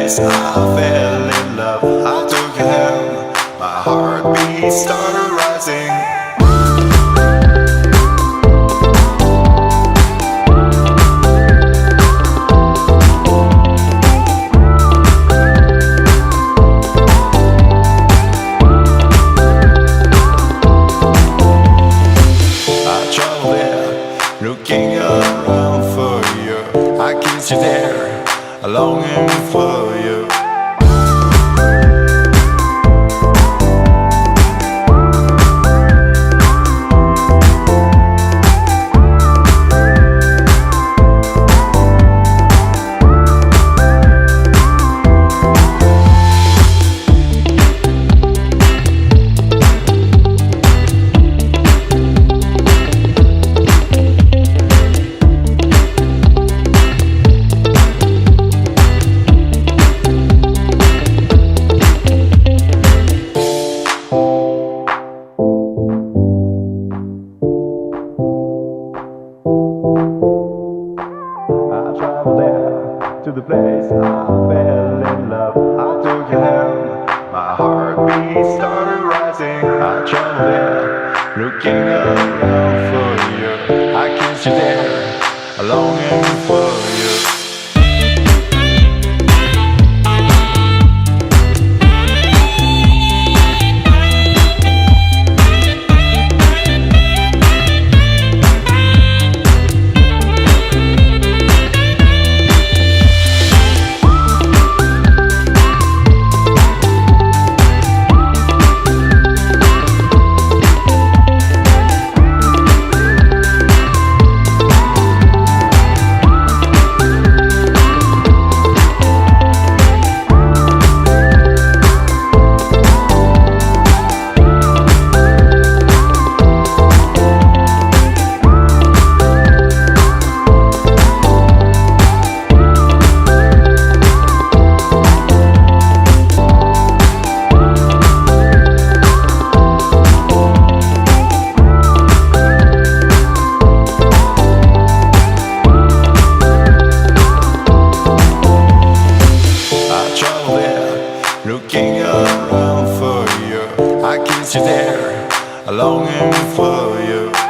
place I fell in love. I took your hand, my heartbeat started rising. Looking around for you, I kissed you there, longing for you. To the place I fell in love. I took your hand, my heartbeat started rising. I traveled there, looking around for you. I kissed you there, longing for you. Looking around for you, I kissed you there, longing for you.